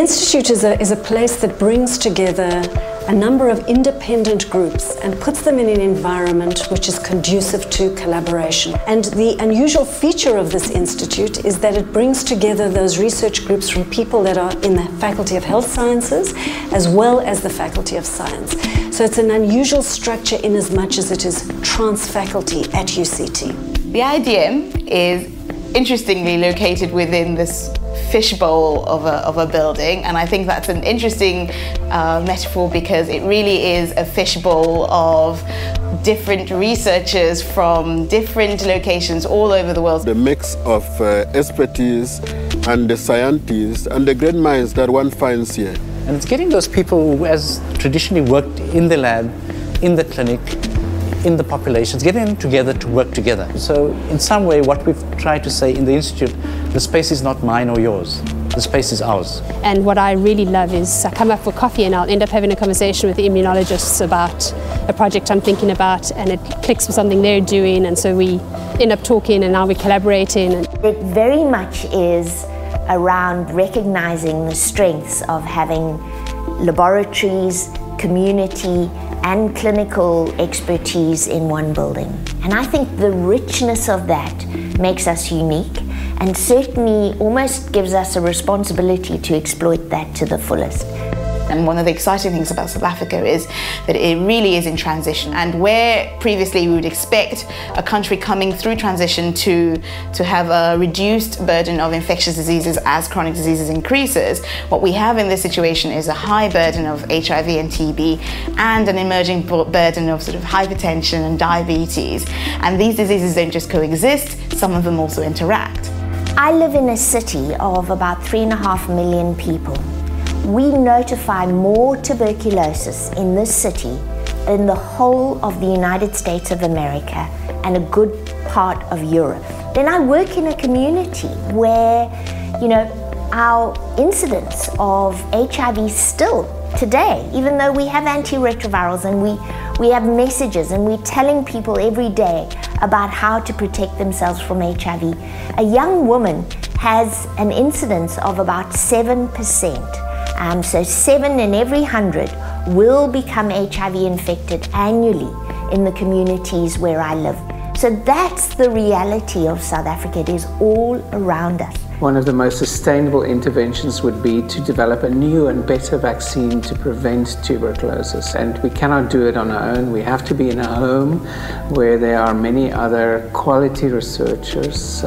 Institute is a place that brings together a number of independent groups and puts them in an environment which is conducive to collaboration. And the unusual feature of this institute is that it brings together those research groups from people that are in the Faculty of Health Sciences as well as the Faculty of Science. So it's an unusual structure in as much as it is trans-faculty at UCT. The IDM is interestingly located within this fishbowl of a building, and I think that's an interesting metaphor because it really is a fishbowl of different researchers from different locations all over the world. The mix of expertise and the scientists and the great minds that one finds here. And it's getting those people who has traditionally worked in the lab, in the clinic, in the populations, getting them together to work together. So in some way what we've tried to say in the Institute, the space is not mine or yours, the space is ours. And what I really love is I come up for coffee and I'll end up having a conversation with the immunologists about a project I'm thinking about, and it clicks with something they're doing, and so we end up talking and now we're collaborating. It very much is around recognizing the strengths of having laboratories, community and clinical expertise in one building. And I think the richness of that makes us unique and certainly almost gives us a responsibility to exploit that to the fullest. And one of the exciting things about South Africa is that it really is in transition. And where previously we would expect a country coming through transition to have a reduced burden of infectious diseases as chronic diseases increases, what we have in this situation is a high burden of HIV and TB and an emerging burden of sort of hypertension and diabetes. And these diseases don't just coexist, some of them also interact. I live in a city of about 3.5 million people. We notify more tuberculosis in this city than the whole of the United States of America and a good part of Europe. Then I work in a community where, our incidence of HIV still today, even though we have antiretrovirals and we have messages and we're telling people every day about how to protect themselves from HIV, a young woman has an incidence of about 7%. So 7 in every 100 will become HIV infected annually in the communities where I live. So that's the reality of South Africa. It is all around us. One of the most sustainable interventions would be to develop a new and better vaccine to prevent tuberculosis. And we cannot do it on our own. We have to be in a home where there are many other quality researchers,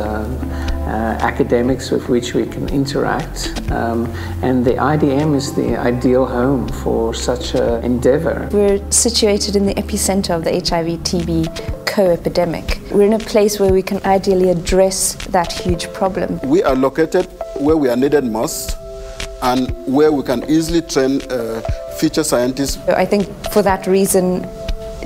academics with which we can interact. And the IDM is the ideal home for such an endeavor. We're situated in the epicenter of the HIV-TB co-epidemic. We're in a place where we can ideally address that huge problem. We are located where we are needed most and where we can easily train future scientists. I think for that reason,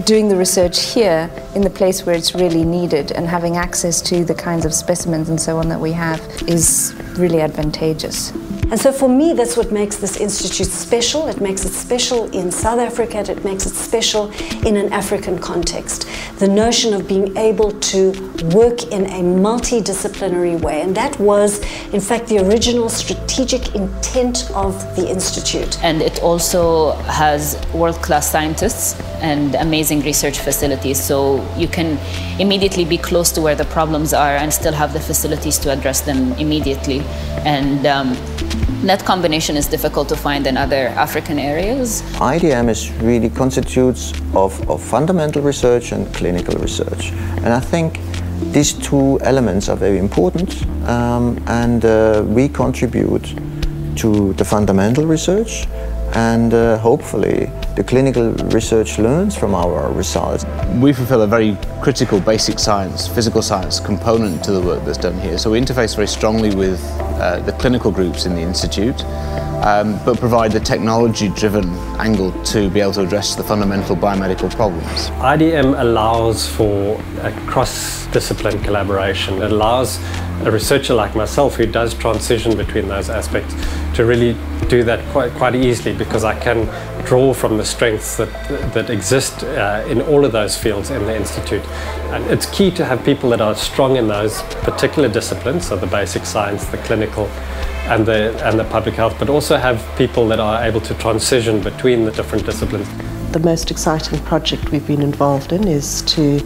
doing the research here in the place where it's really needed and having access to the kinds of specimens and so on that we have is really advantageous. And so for me, that's what makes this institute special. It makes it special in South Africa, it makes it special in an African context. The notion of being able to work in a multidisciplinary way. And that was, in fact, the original strategic intent of the institute. And it also has world-class scientists and amazing research facilities. So you can immediately be close to where the problems are and still have the facilities to address them immediately. And that combination is difficult to find in other African areas. IDM is really constitutes of fundamental research and clinical research. And I think these two elements are very important, and we contribute to the fundamental research, and hopefully the clinical research learns from our results. We fulfill a very critical basic science, physical science component to the work that's done here. So we interface very strongly with the clinical groups in the Institute, but provide the technology-driven angle to be able to address the fundamental biomedical problems. IDM allows for a cross-discipline collaboration. It allows a researcher like myself who does transition between those aspects to really do that quite easily, because I can draw from the strengths that exist in all of those fields in the Institute. And it's key to have people that are strong in those particular disciplines, so the basic science, the clinical, and the public health, but also have people that are able to transition between the different disciplines. The most exciting project we've been involved in is to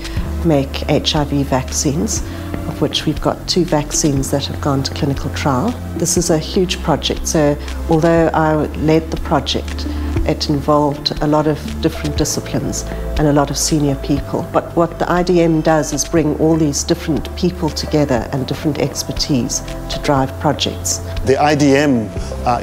make HIV vaccines, of which we've got 2 vaccines that have gone to clinical trial. This is a huge project, so although I led the project, it involved a lot of different disciplines and a lot of senior people. But what the IDM does is bring all these different people together and different expertise to drive projects. The IDM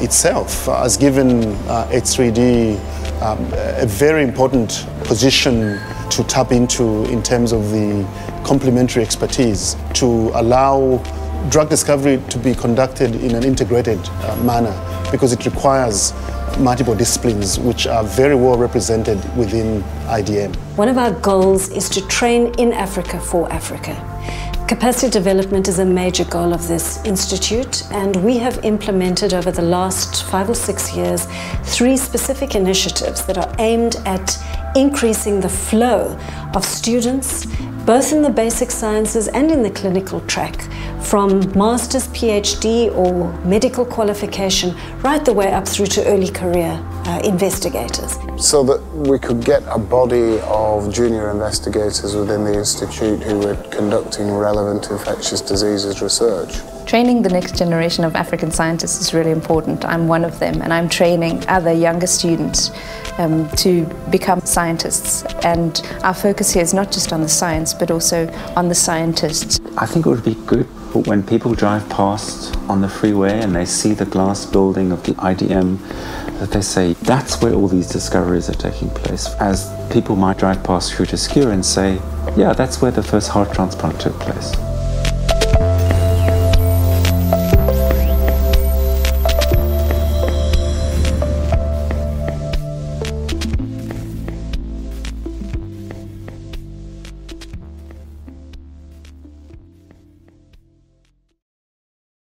itself has given H3D a very important position to tap into in terms of the complementary expertise to allow drug discovery to be conducted in an integrated manner, because it requires multiple disciplines which are very well represented within IDM. One of our goals is to train in Africa for Africa. Capacity development is a major goal of this institute, and we have implemented over the last 5 or 6 years 3 specific initiatives that are aimed at increasing the flow of students, both in the basic sciences and in the clinical track, from master's, PhD or medical qualification right the way up through to early career investigators. So that we could get a body of junior investigators within the institute who were conducting relevant infectious diseases research. Training the next generation of African scientists is really important. I'm one of them, and I'm training other younger students to become scientists. And our focus here is not just on the science, but also on the scientists. I think it would be good when people drive past on the freeway and they see the glass building of the IDM, that they say, that's where all these discoveries are taking place. As people might drive past Fortescue and say, yeah, that's where the first heart transplant took place.